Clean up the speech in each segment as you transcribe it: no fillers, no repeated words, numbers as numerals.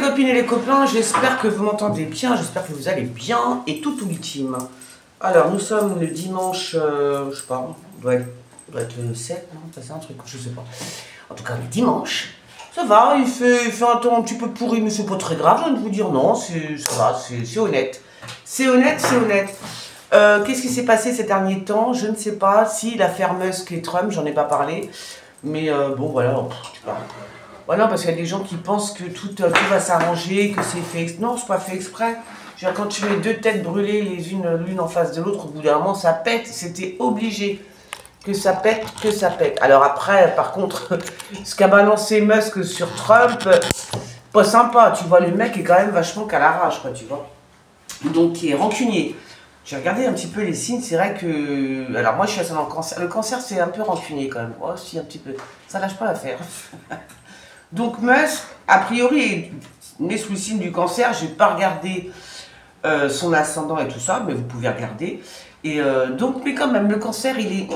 copines et les copains, j'espère que vous m'entendez bien, j'espère que vous allez bien et tout ultime. Alors, nous sommes le dimanche, je sais pas, doit être le 7, non? C'est un truc, je sais pas. En tout cas, le dimanche, ça va, il fait un temps un petit peu pourri, mais c'est pas très grave, j'ai envie de vous dire non, ça va, c'est honnête. C'est honnête, c'est honnête. Qu'est-ce qui s'est passé ces derniers temps? Je ne sais pas. Si, l'affaire Musk et Trump, j'en ai pas parlé. Mais bon, voilà, tu vois. Voilà, parce qu'il y a des gens qui pensent que tout va s'arranger, que c'est fait exprès. Non, c'est pas fait exprès. Je veux dire, quand tu mets deux têtes brûlées les unes l'une en face de l'autre, au bout d'un moment, ça pète. C'était obligé que ça pète, que ça pète. Alors après, par contre, ce qu'a balancé Musk sur Trump, pas sympa. Tu vois, le mec est quand même vachement qu'à l'arrache, quoi, tu vois. Donc, il est rancunier. J'ai regardé un petit peu les signes, c'est vrai que... Alors moi, je suis assez dans le cancer. Le cancer, c'est un peu rancunier quand même. Moi aussi, un petit peu. Ça lâche pas l'affaire. Donc Musk, a priori, né sous le signe du cancer. Je n'ai pas regardé son ascendant et tout ça, mais vous pouvez regarder. Et donc, mais quand même, le cancer, il est...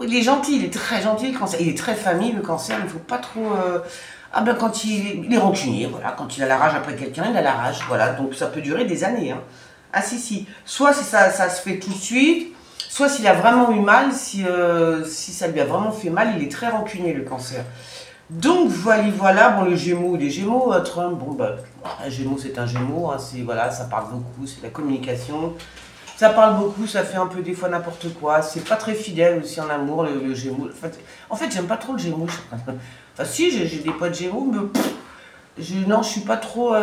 il est gentil, il est très gentil, le cancer. Il est très famille, le cancer, il ne faut pas trop... Ah ben quand il est rancunier, voilà. Quand il a la rage après quelqu'un, il a la rage, voilà. Donc ça peut durer des années, hein. Ah si. Soit si ça se fait tout de suite, soit s'il a vraiment eu mal, si ça lui a vraiment fait mal, il est très rancunier, le cancer. Donc voilà, bon les Gémeaux, Trump, bon bah, un Gémeaux c'est un Gémeaux, hein, voilà, ça parle beaucoup, c'est la communication, ça parle beaucoup, ça fait un peu des fois n'importe quoi, c'est pas très fidèle aussi en amour, le Gémeaux. En fait j'aime pas trop le Gémeaux, enfin si, j'ai des potes Gémeaux, mais non, je suis pas trop.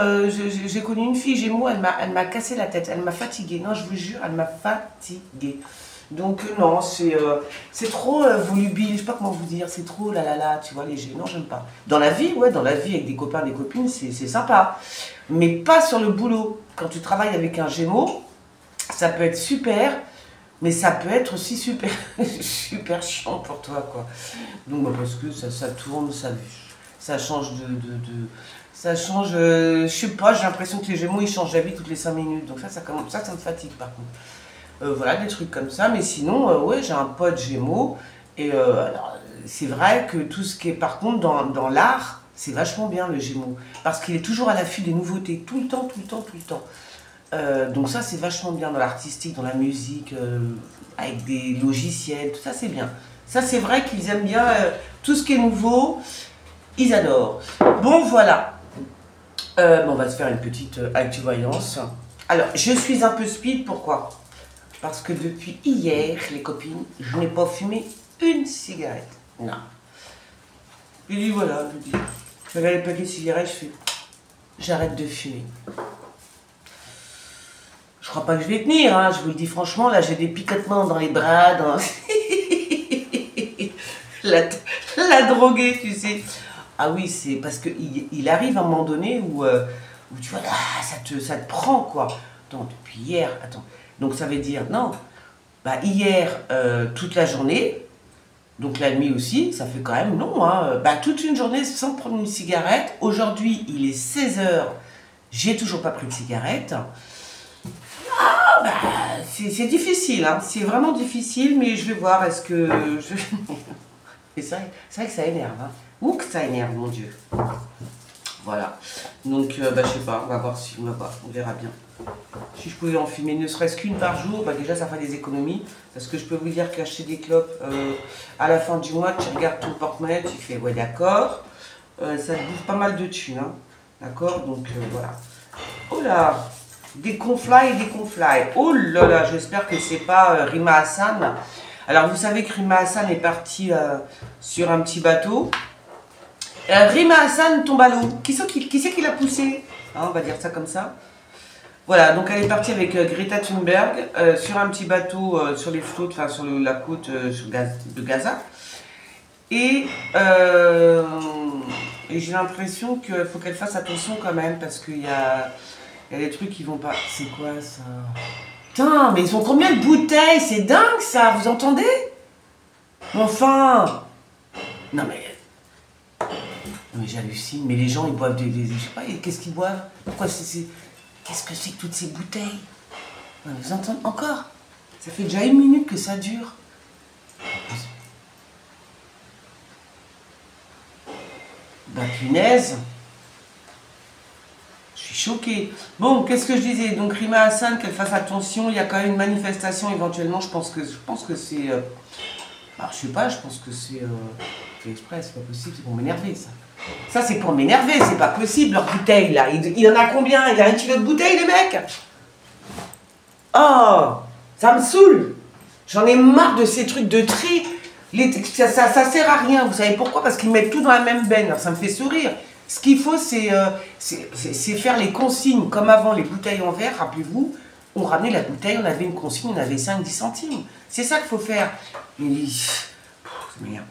J'ai connu une fille Gémeaux, elle m'a cassé la tête, elle m'a fatiguée. Non, je vous jure, elle m'a fatiguée. Donc non, c'est trop volubile, je sais pas comment vous dire, c'est trop là, tu vois, léger. Non, j'aime pas. Dans la vie, ouais, dans la vie avec des copains, des copines, c'est sympa. Mais pas sur le boulot. Quand tu travailles avec un Gémeaux, ça peut être super, mais ça peut être aussi super, super chiant pour toi, quoi. Donc, bah, parce que ça tourne, ça change ça change, je sais pas, j'ai l'impression que les Gémeaux ils changent d'avis toutes les 5 minutes, donc ça me fatigue par contre. Voilà, des trucs comme ça, mais sinon, ouais, j'ai un pote Gémeaux, et alors, c'est vrai que tout ce qui est, par contre, dans l'art, c'est vachement bien le Gémeaux, parce qu'il est toujours à l'affût des nouveautés, tout le temps. Donc ça, c'est vachement bien dans l'artistique, dans la musique, avec des logiciels, tout ça, c'est bien. Ça, c'est vrai qu'ils aiment bien tout ce qui est nouveau, ils adorent. Bon, voilà. On va se faire une petite actu-voyance. Alors, je suis un peu speed, pourquoi? Parce que depuis hier, les copines, je n'ai pas fumé une cigarette. Non. Je dis voilà, je regarde le paquet de cigarettes, je fais, j'arrête de fumer. Je crois pas que je vais tenir, hein, je vous le dis franchement, là j'ai des picotements dans les bras, la droguée, tu sais. Ah oui, c'est parce qu'il arrive un moment donné où tu vois, ça te prend, quoi. Attends, depuis hier, attends. Donc ça veut dire, non, bah hier, toute la journée, donc la nuit aussi, ça fait quand même long, hein. Bah toute une journée sans prendre une cigarette. Aujourd'hui, il est 16 h, j'ai toujours pas pris de cigarette. Ah, bah, c'est difficile, hein. C'est vraiment difficile, mais je vais voir, est-ce que... c'est vrai que ça énerve, hein. Ouh que ça énerve, mon Dieu. Voilà. Donc, bah, je sais pas, on va voir si on verra bien. Si je pouvais en fumer ne serait-ce qu'une par jour, bah, déjà ça ferait des économies. Parce que je peux vous dire qu'acheter des clopes à la fin du mois, tu regardes ton porte-monnaie, tu fais ouais d'accord. Ça te bouffe pas mal de thunes, hein. D'accord. Donc voilà. Oh là, des confly et des confly. Oh là là, j'espère que c'est pas Rima Hassan. Alors vous savez que Rima Hassan est partie sur un petit bateau. Rima Hassan tombe à l'eau. Qui c'est qui l'a poussée, hein, on va dire ça comme ça. Voilà, donc elle est partie avec Greta Thunberg sur un petit bateau sur les flots, enfin sur la côte de Gaza. Et j'ai l'impression qu'il faut qu'elle fasse attention quand même, parce qu'il y a des trucs qui vont pas... C'est quoi ça? Putain, mais ils ont combien de bouteilles? C'est dingue ça, vous entendez? Enfin... Non mais j'hallucine, mais les gens ils boivent je sais pas, qu'est-ce qu'ils boivent? Pourquoi qu'est-ce que c'est que toutes ces bouteilles? Vous entendez encore? Ça fait déjà 1 minute que ça dure. Bah punaise. suis choquée. Bon, qu'est-ce que je disais? Donc Rima Hassan, qu'elle fasse attention, il y a quand même une manifestation éventuellement, je pense que c'est... bah, je sais pas, je pense que c'est exprès, c'est pas possible, c'est pour m'énerver ça. Ça c'est pour m'énerver, c'est pas possible leur bouteille là. Il en a combien? Il a 1 kilo de bouteille les mecs? Oh, ça me saoule. J'en ai marre de ces trucs de tri. Ça sert à rien, vous savez pourquoi? Parce qu'ils mettent tout dans la même benne, alors ça me fait sourire. Ce qu'il faut, c'est faire les consignes, comme avant, les bouteilles en verre, rappelez-vous, on ramenait la bouteille, on avait une consigne, on avait 5-10 centimes. C'est ça qu'il faut faire. Mais, ça m'énerve.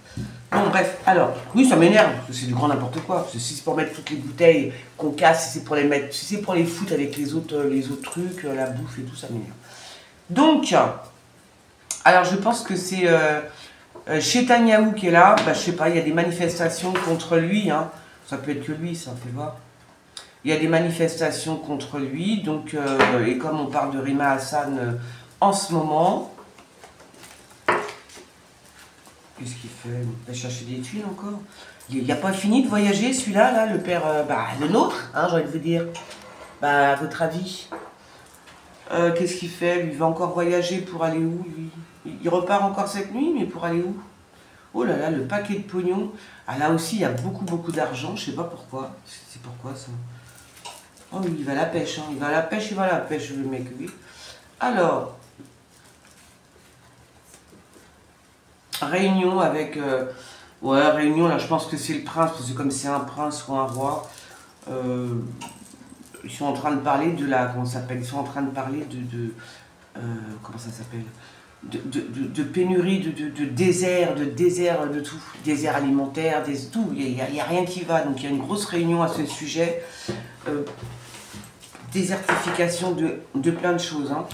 Bon, bref, alors, oui, ça m'énerve, parce que c'est du grand n'importe quoi. Si c'est pour mettre toutes les bouteilles qu'on casse, si c'est pour les mettre, si c'est pour les foutre avec les autres trucs, la bouffe et tout, ça m'énerve. Donc, alors je pense que c'est Chetanyahou qui est là, bah, je sais pas, il y a des manifestations contre lui, hein. Ça peut être que lui, ça, fait voir. Il y a des manifestations contre lui, donc, et comme on parle de Rima Hassan en ce moment, qu'est-ce qu'il fait? Il va chercher des tuiles encore. Il n'a pas fini de voyager, celui-là, là, le père, bah, le nôtre, hein, j'ai envie de vous dire. Bah, à votre avis, qu'est-ce qu'il fait? Lui, il va encore voyager pour aller où, lui? Il repart encore cette nuit, mais pour aller où? Oh là là, le paquet de pognon. Ah là aussi, il y a beaucoup d'argent. Je sais pas pourquoi. C'est pourquoi ça? Oh oui, il va à la pêche. Hein. Il va à la pêche, le mec, oui. Alors, réunion avec... ouais, réunion, là, je pense que c'est le prince, parce que comme c'est un prince ou un roi, ils sont en train de parler de la... Comment ça s'appelle? Ils sont en train de parler de comment ça s'appelle? De pénurie, de désert, de tout, désert alimentaire, tout, il n'y a rien qui va, donc il y a une grosse réunion à ce sujet, désertification de plein de choses, hein.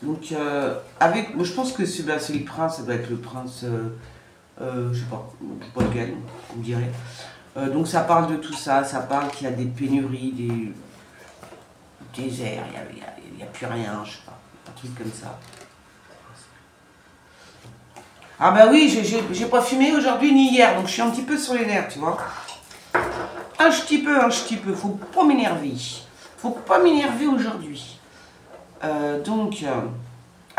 Donc je pense que c'est le prince, ça doit être le prince, je sais pas lequel, vous me direz, donc ça parle de tout ça, ça parle qu'il y a des pénuries, des déserts, il n'y a plus rien, je sais pas, un truc comme ça. Ah bah oui, j'ai pas fumé aujourd'hui ni hier, donc je suis un petit peu sur les nerfs, tu vois. Un petit peu, faut pas m'énerver. Faut pas m'énerver aujourd'hui. Ah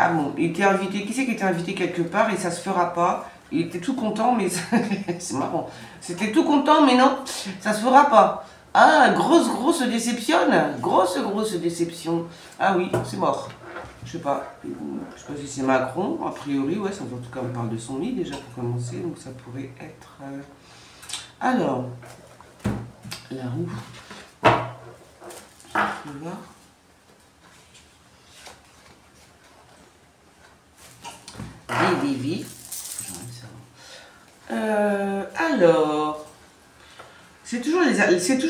bon, il était invité, qui c'est qui était invité quelque part et ça se fera pas. Il était tout content, mais c'est marrant. C'était tout content, mais non, ça se fera pas. Ah, grosse déception, grosse déception. Ah oui, c'est mort. Je sais pas si c'est Macron, a priori, ouais, en tout cas on parle de son lit déjà pour commencer, donc ça pourrait être... Alors, la roue, je vais voir. Vivi. Alors, c'est toujours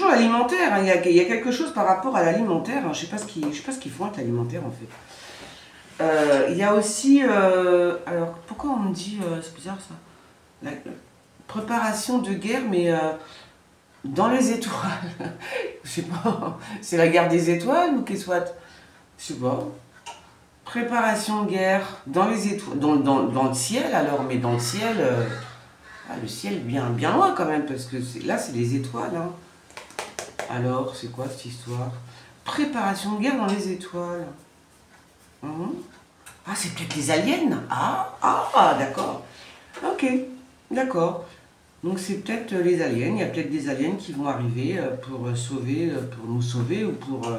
l'alimentaire, hein. Il y a quelque chose par rapport à l'alimentaire, hein. Je sais pas ce qu'ils font avec l'alimentaire en fait. Il y a aussi, alors pourquoi on me dit, c'est bizarre ça, la préparation de guerre, mais dans les étoiles. Je sais pas, c'est la guerre des étoiles ou qu'est-ce que soit? Je sais pas. Préparation de guerre dans les étoiles, dans le ciel alors, mais dans le ciel, le ciel bien loin quand même, parce que là c'est les étoiles. Hein. Alors, c'est quoi cette histoire? Préparation de guerre dans les étoiles. Ah, c'est peut-être les aliens. Ah, d'accord. Ok, d'accord. Donc c'est peut-être les aliens. Il y a peut-être des aliens qui vont arriver pour nous sauver ou pour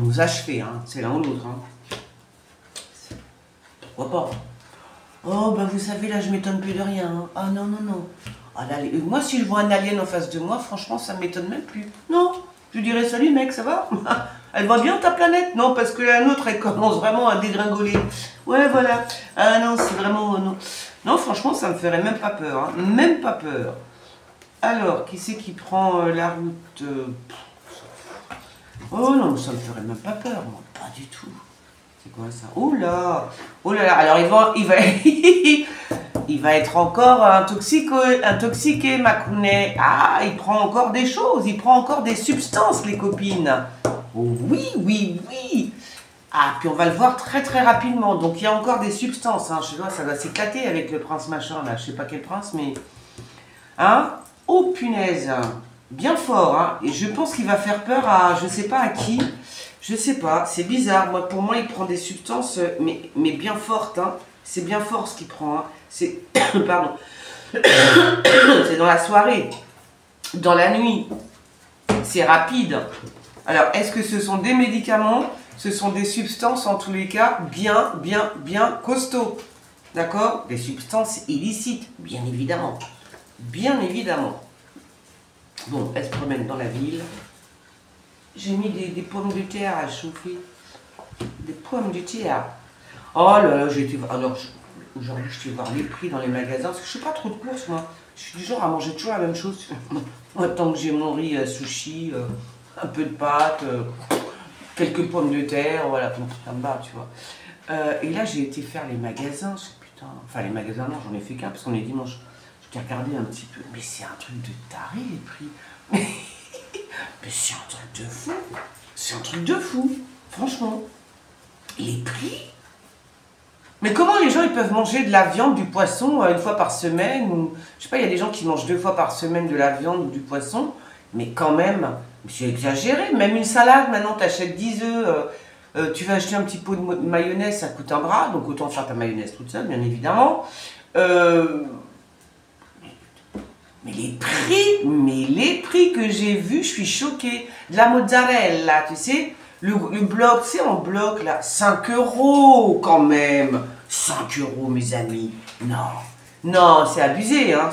nous achever. Hein. C'est l'un ou l'autre. Hein. Pourquoi pas? Oh, ben vous savez, là, je m'étonne plus de rien. Hein. Ah non. Ah, là, moi, si je vois un alien en face de moi, franchement, ça m'étonne même plus. Non, je dirais, salut mec, ça va? Elle va bien ta planète? Non, parce que la nôtre, elle commence vraiment à dégringoler. Ouais, voilà. Ah non, c'est vraiment... Non. Non, franchement, ça me ferait même pas peur. Hein. Même pas peur. Alors, qui c'est qui prend la route Oh non, ça me ferait même pas peur. Moi. Pas du tout. C'est quoi ça? Oh là là. Alors, il va être encore intoxiqué, Macounet. Ah, il prend encore des choses. Il prend encore des substances, les copines. Oh, oui. Ah, puis on va le voir très rapidement. Donc il y a encore des substances. Hein. Je vois, ça va s'éclater avec le prince machin là. Je sais pas quel prince, mais... Hein? Oh punaise. Bien fort, hein. Et je pense qu'il va faire peur à, je sais pas à qui. Je sais pas, c'est bizarre. Moi, pour moi, il prend des substances, mais bien fortes, hein. C'est bien fort ce qu'il prend, hein. C'est, pardon, c'est dans la soirée, dans la nuit. C'est rapide. Alors, est-ce que ce sont des médicaments? Ce sont des substances, en tous les cas, bien costauds. D'accord? Des substances illicites, bien évidemment. Bien évidemment. Bon, elle se promène dans la ville. J'ai mis des pommes de terre à chauffer. Des pommes de terre. Oh là là, j'ai été... Alors, aujourd'hui, je vais voir les prix dans les magasins. Parce que je ne fais pas trop de courses, moi. Je suis du genre à manger toujours la même chose. Moi, tant que j'ai mon riz sushi, un peu de pâtes, quelques pommes de terre, voilà, ça me va, tu vois. Et là, j'ai été faire les magasins. Je sais, putain... Enfin, les magasins, non, j'en ai fait qu'un, parce qu'on est dimanche. J'ai regardé un petit peu. Mais c'est un truc de taré, les prix. Mais c'est un truc de fou. C'est un truc de fou. Franchement. Les prix. Mais comment les gens ils peuvent manger de la viande, du poisson une fois par semaine ou... Je sais pas, il y a des gens qui mangent 2 fois par semaine de la viande ou du poisson. Mais quand même, c'est exagéré. Même une salade, maintenant tu achètes 10 œufs. Tu vas acheter un petit pot de mayonnaise, ça coûte un bras. Donc autant faire ta mayonnaise toute seule, bien évidemment. Mais les prix que j'ai vus, je suis choquée. De la mozzarella, tu sais, le bloc, c'est en bloc là, 5 € quand même. 5 € mes amis. Non, non, c'est abusé, hein,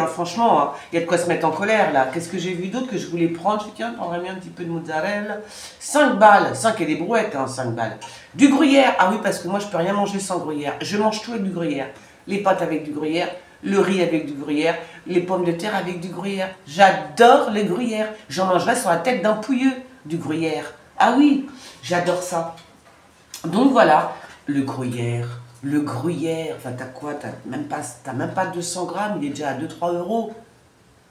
franchement. Hein. Il y a de quoi se mettre en colère là. Qu'est-ce que j'ai vu d'autre que je voulais prendre? Je me suis dit, tiens, je prendrais bien un petit peu de mozzarella. 5 balles, 5 et des brouettes, hein, 5 balles. Du gruyère, ah oui, parce que moi je peux rien manger sans gruyère. Je mange tout avec du gruyère. Les pâtes avec du gruyère. Le riz avec du gruyère, les pommes de terre avec du gruyère. J'adore le gruyère. J'en mangerai sur la tête d'un pouilleux, du gruyère. Ah oui, j'adore ça. Donc voilà, le gruyère. Enfin t'as quoi? T'as même pas 200 grammes, il est déjà à 2-3 €.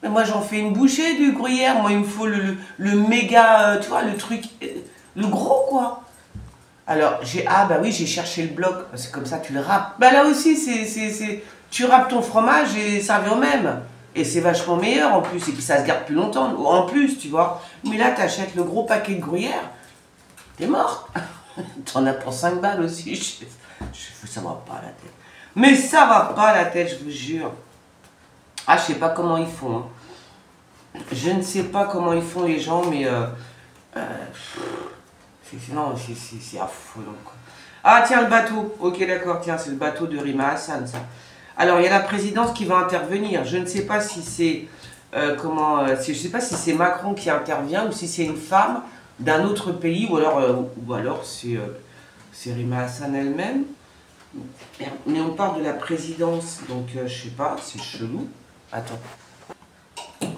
Mais moi j'en fais une bouchée du gruyère. Moi il me faut le méga, tu vois, le truc, le gros quoi. Alors, ah bah oui, j'ai cherché le bloc, c'est comme ça tu le râpes. Bah là aussi, tu râpes ton fromage et ça revient au même. Et c'est vachement meilleur en plus, et puis ça se garde plus longtemps, en plus, tu vois. Mais là, tu achètes le gros paquet de gruyère, t'es mort. T'en as pour 5 balles aussi, ça va pas à la tête. Mais ça va pas à la tête, je vous jure. Ah, je sais pas comment ils font. Hein. Je ne sais pas comment ils font les gens, mais... non, c'est affolant. Ah tiens, le bateau. Ok, d'accord, tiens, c'est le bateau de Rima Hassan, ça. Alors, il y a la présidence qui va intervenir. Je ne sais pas si c'est... je ne sais pas si c'est Macron qui intervient ou si c'est une femme d'un autre pays ou alors c'est Rima Hassan elle-même. Mais on parle de la présidence, donc je sais pas, c'est chelou. Attends.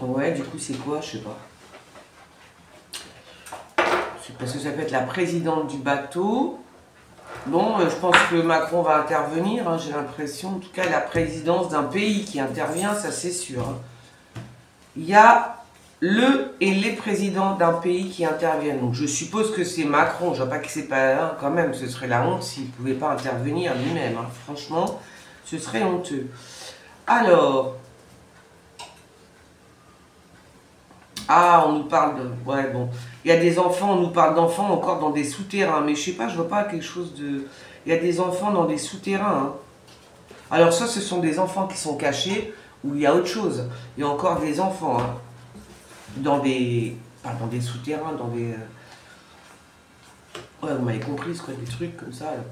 Ouais, du coup, c'est quoi? Je sais pas. Parce que ça peut être la présidente du bateau. Bon, je pense que Macron va intervenir, hein, j'ai l'impression. En tout cas, la présidence d'un pays qui intervient, ça c'est sûr. Hein. Il y a le et les présidents d'un pays qui interviennent. Donc je suppose que c'est Macron. Je vois pas que c'est pas un quand même. Ce serait la honte s'il ne pouvait pas intervenir lui-même. Hein. Franchement, ce serait honteux. Alors... Ah, on nous parle de... Ouais, bon. Il y a des enfants, on nous parle d'enfants encore dans des souterrains. Mais je sais pas, je vois pas quelque chose de... Il y a des enfants dans des souterrains. Hein. Alors ça, ce sont des enfants qui sont cachés ou il y a autre chose. Il y a encore des enfants hein, dans des... Pas dans des souterrains, dans des... Ouais, vous m'avez compris, c'est quoi, des trucs comme ça. Là.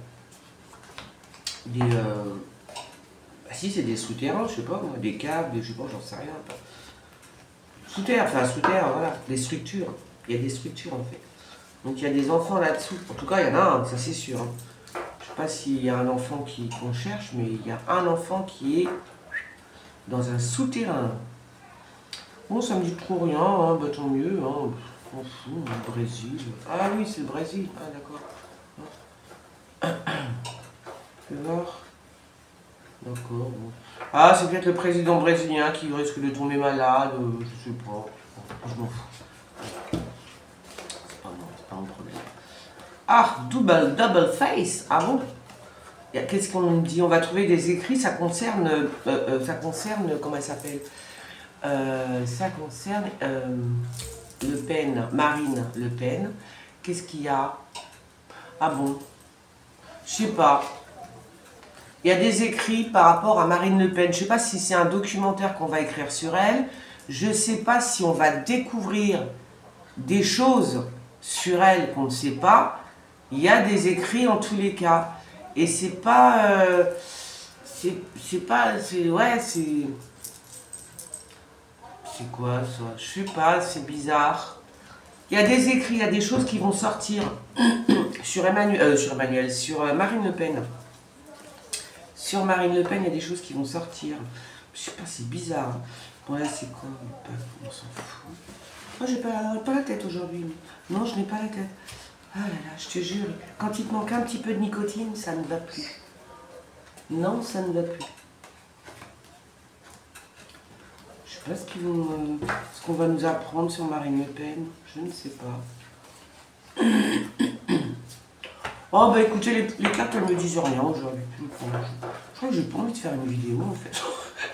Des... Bah si, c'est des souterrains, je sais pas, moi, des caves, des... je sais pas, j'en sais rien. Sous-terre, enfin sous-terre, voilà, des structures. Il y a des structures en fait. Donc il y a des enfants là-dessous. En tout cas, il y en a un, ça c'est sûr. Je ne sais pas s'il y a un enfant qu'on cherche, mais il y a un enfant qui est dans un souterrain. Bon, ça me dit trop rien, hein, bah, tant mieux. Hein. On fout, le Brésil. Ah oui, c'est le Brésil. Ah d'accord. Fais voir. D'accord. Bon. Ah, c'est peut-être le président brésilien qui risque de tomber malade, je sais pas. Je m'en fous. C'est pas mon problème. Ah, double face. Ah bon? Qu'est-ce qu'on dit? On va trouver des écrits, ça concerne comment elle s'appelle? Ça concerne Le Pen, Marine Le Pen. Qu'est-ce qu'il y a? Ah bon? Je sais pas. Il y a des écrits par rapport à Marine Le Pen. Je sais pas si c'est un documentaire qu'on va écrire sur elle. Je sais pas si on va découvrir des choses sur elle qu'on ne sait pas. Il y a des écrits en tous les cas. Et c'est pas... c'est pas... Ouais, c'est... C'est quoi ça? Je sais pas, c'est bizarre. Il y a des écrits, il y a des choses qui vont sortir sur sur Marine Le Pen. Sur Marine Le Pen, il y a des choses qui vont sortir. Je sais pas, c'est bizarre. Bon là, c'est quoi? On s'en fout. Moi, j'ai pas la tête aujourd'hui. Non, je n'ai pas la tête. Ah là là, je te jure, quand il te manque un petit peu de nicotine, ça ne va plus. Non, ça ne va plus. Je sais pas ce qu'on va nous apprendre sur Marine Le Pen. Je ne sais pas. Oh bah écoutez, les cartes elles me disent rien aujourd'hui. Je crois que j'ai pas envie de faire une vidéo en fait.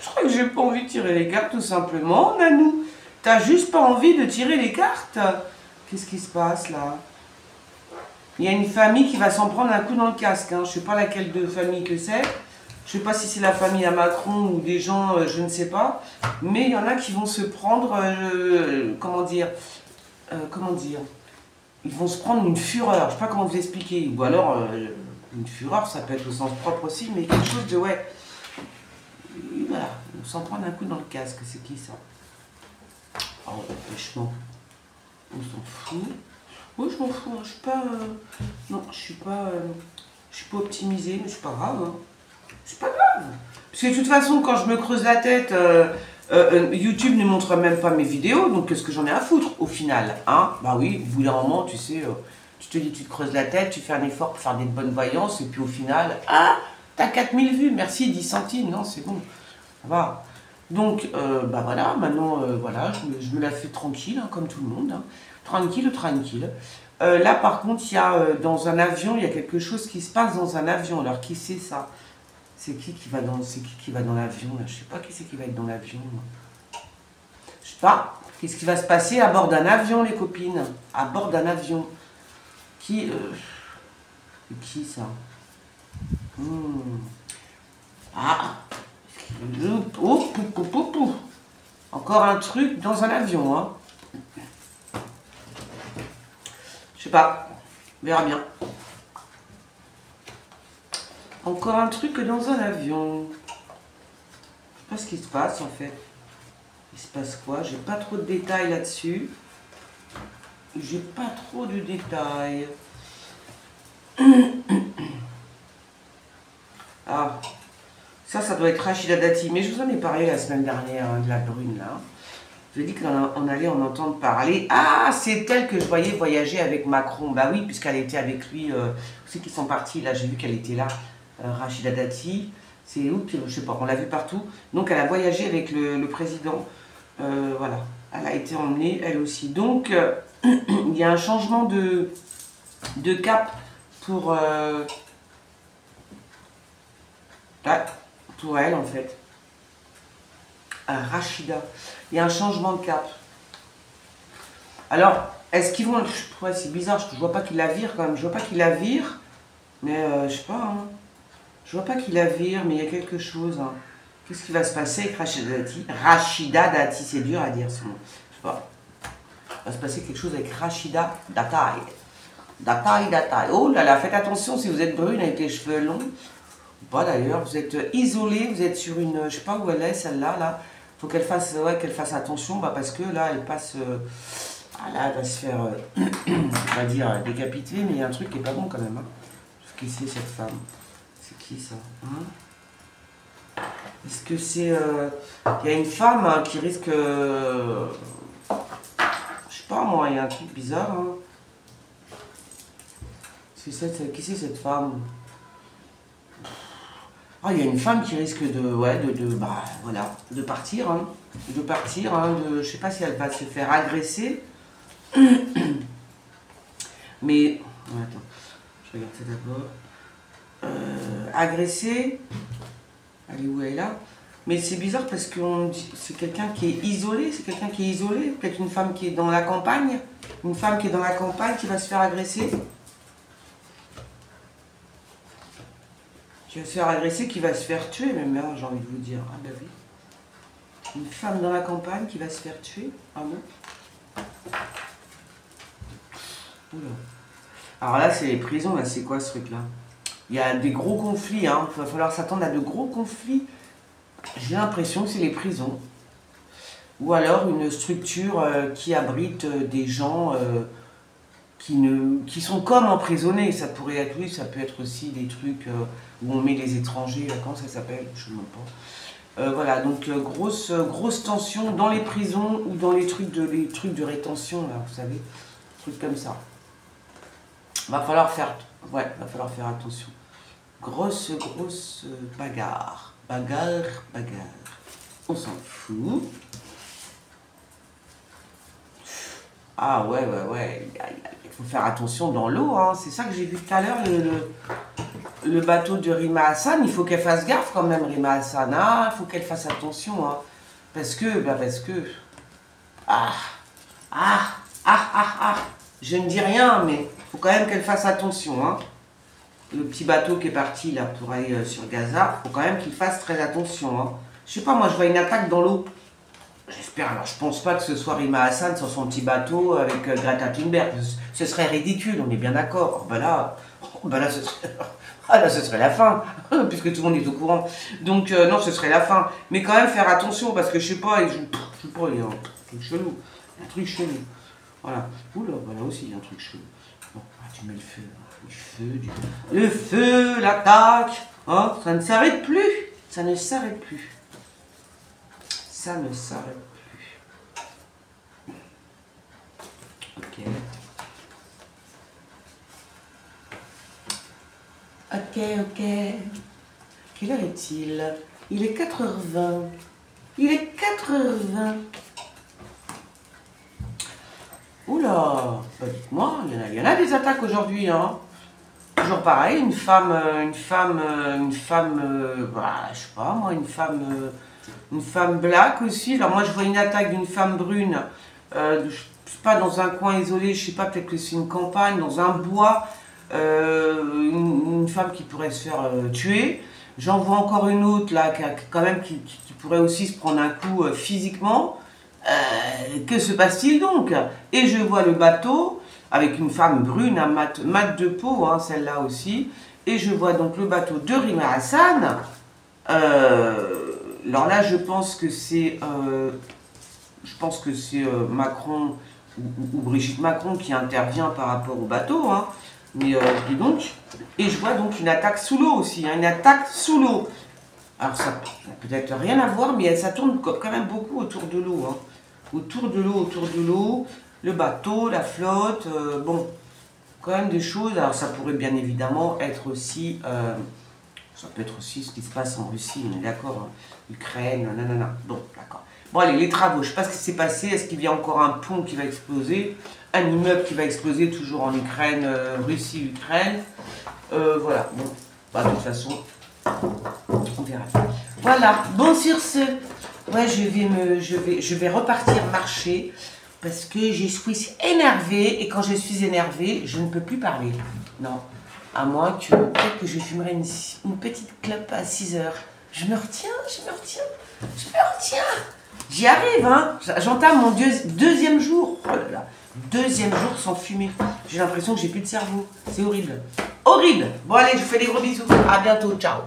Je crois que j'ai pas envie de tirer les cartes tout simplement, Nanou. T'as juste pas envie de tirer les cartes? Qu'est-ce qui se passe là? Il y a une famille qui va s'en prendre un coup dans le casque. Hein. Je sais pas laquelle de famille que c'est. Je sais pas si c'est la famille à Macron ou des gens, je ne sais pas. Mais il y en a qui vont se prendre, comment dire, ils vont se prendre une fureur. Je ne sais pas comment vous expliquer. Ou alors, une fureur, ça peut être au sens propre aussi, mais quelque chose de, ouais. Et voilà, on s'en prendre un coup dans le casque. C'est qui ça? Oh, franchement, on s'en fout. Oui, je m'en fous. Hein. Je suis pas... non, je suis pas optimisée, mais c'est pas grave. Hein. C'est pas grave. Parce que de toute façon, quand je me creuse la tête, YouTube ne montre même pas mes vidéos, donc qu'est-ce que j'en ai à foutre au final, hein? Bah oui, au bout d'un moment, tu sais, tu te dis, tu te creuses la tête, tu fais un effort pour faire des bonnes voyances, et puis au final, ah, t'as 4000 vues, merci, 10 centimes, non, c'est bon, ça va. Donc, bah voilà, maintenant, voilà, je me la fais tranquille, hein, comme tout le monde, hein. Tranquille, tranquille. Là, par contre, il y a, dans un avion, il y a quelque chose qui se passe dans un avion, alors qui c'est ça? C'est qui va dans l'avion là? Je sais pas qui c'est qui va être dans l'avion. Je sais pas. Qu'est-ce qui va se passer à bord d'un avion, les copines? À bord d'un avion. Qui ça? Ah. Oh, encore un truc dans un avion, hein. Je sais pas. On verra bien. Encore un truc dans un avion. Je sais pas ce qui se passe en fait. Il se passe quoi? J'ai pas trop de détails là-dessus. J'ai pas trop de détails. Ah, ça doit être Rachida Dati. Mais je vous en ai parlé la semaine dernière, hein, de la brune là. Je vous ai dit qu'on allait en entendre parler. Ah, c'est elle que je voyais voyager avec Macron. Bah oui, puisqu'elle était avec lui. Ceux qui sont partis là, j'ai vu qu'elle était là. Rachida Dati, c'est où? Je sais pas, on l'a vu partout. Donc elle a voyagé avec le président. Voilà, elle a été emmenée elle aussi. Donc il y a un changement de cap pour elle en fait. Rachida, il y a un changement de cap. Alors, est-ce qu'ils vont... Ouais, c'est bizarre, je vois pas qu'il la vire quand même. Je vois pas qu'il la vire, mais je sais pas. Hein. Je vois pas qu'il la vire, mais il y a quelque chose. Hein. Qu'est-ce qui va se passer avec Rachida Dati? Rachida Dati, c'est dur à dire ce nom. Je sais pas. Il va se passer quelque chose avec Rachida Dati. Dati. Oh là là, faites attention si vous êtes brune avec les cheveux longs. Ou pas d'ailleurs, vous êtes isolé, vous êtes sur une... Je sais pas où elle est, celle-là. Là. Faut qu'elle fasse, qu'elle fasse attention, bah, parce que là, elle passe... là, elle va se faire, on va dire, décapiter, mais il y a un truc qui est pas bon quand même. Hein. Qui c'est cette femme? C'est qui ça, hein? Est-ce que c'est... il y a une femme hein, qui risque... je sais pas moi, il y a un truc bizarre. Hein. Qui c'est cette femme? Ah, il y a une femme qui risque bah, voilà, de partir. Hein. De partir, hein, je sais pas si elle va se faire agresser. Mais... attends, je regarde ça d'abord. Agressée. Elle est où elle est là? Mais c'est bizarre parce que c'est quelqu'un qui est isolé, c'est quelqu'un qui est isolé. Peut-être une femme qui est dans la campagne. Une femme qui est dans la campagne qui va se faire agresser. Qui va se faire agresser, qui va se faire tuer, même là, j'ai envie de vous dire. Ah bah oui. Une femme dans la campagne qui va se faire tuer. Ah non. Oula. Alors là, c'est les prisons, là, c'est quoi ce truc-là? Il y a des gros conflits, hein. Il va falloir s'attendre à de gros conflits. J'ai l'impression que c'est les prisons. Ou alors une structure qui abrite des gens qui sont comme emprisonnés. Ça pourrait être, oui, ça peut être aussi des trucs où on met les étrangers, là, comment ça s'appelle? Je ne sais même pas. Voilà, donc grosse tension dans les prisons ou dans les trucs de rétention, là, vous savez, trucs comme ça. Va falloir faire attention. Grosse bagarre. Bagarre. On s'en fout. Ah ouais. Il faut faire attention dans l'eau, hein. C'est ça que j'ai vu tout à l'heure, le bateau de Rima Hassan. Il faut qu'elle fasse gaffe quand même, Rima Hassan. Ah, il faut qu'elle fasse attention, hein. Parce que... Je ne dis rien, mais il faut quand même qu'elle fasse attention, hein. Le petit bateau qui est parti là pour aller sur Gaza, il faut quand même qu'il fasse très attention, hein. Je sais pas, moi je vois une attaque dans l'eau. J'espère, alors je pense pas que ce soit Rima Hassan sur son petit bateau avec Greta Thunberg. Ce serait ridicule, on est bien d'accord. Là, ce serait la fin, puisque tout le monde est au courant. Donc non, ce serait la fin. Mais quand même faire attention, parce que je sais pas, il y a un truc chelou. Un truc chelou. Voilà. Oula, voilà aussi, il y a un truc chelou. Bon, tu mets le feu. Le feu, l'attaque. Hein, ça ne s'arrête plus. Ça ne s'arrête plus. Ça ne s'arrête plus. Ok. Ok. Quelle heure est-il? Il est 4h20. Il est 4h20. Oula, bah dites-moi, il y en a des attaques aujourd'hui, hein. Toujours pareil, une femme, bah, je sais pas moi, une femme black aussi. Alors moi je vois une attaque d'une femme brune, je sais pas, dans un coin isolé, je sais pas, peut-être que c'est une campagne, dans un bois, une femme qui pourrait se faire tuer. J'en vois encore une autre là, qui pourrait aussi se prendre un coup physiquement. Que se passe-t-il donc? Et je vois le bateau avec une femme brune, mat de peau, hein, celle-là aussi. Et je vois donc le bateau de Rima Hassan. Alors là, je pense que c'est Macron ou Brigitte Macron qui intervient par rapport au bateau. Hein. Mais dis donc. Et je vois donc une attaque sous l'eau aussi, hein, une attaque sous l'eau. Alors ça n'a peut-être rien à voir, mais ça tourne quand même beaucoup autour de l'eau. Hein. Autour de l'eau, le bateau, la flotte, bon, quand même des choses. Alors ça pourrait bien évidemment être aussi, ça peut être aussi ce qui se passe en Russie, on est d'accord, hein. Ukraine, nanana, bon, d'accord. Bon allez, les travaux, je ne sais pas ce qui s'est passé, est-ce qu'il y a encore un pont qui va exploser, un immeuble qui va exploser toujours en Ukraine, Russie, Ukraine, voilà, bon, bah, de toute façon, on verra. Voilà, bon sur ce, ouais, je vais repartir marcher parce que je suis énervée et quand je suis énervée, je ne peux plus parler. Non, à moins que peut-être que je fumerai une petite clope à 6h. Je me retiens. J'y arrive, hein. J'entame mon deuxième jour. Oh là là, deuxième jour sans fumer. J'ai l'impression que j'ai plus de cerveau. C'est horrible. Horrible. Bon allez, je vous fais des gros bisous. À bientôt. Ciao.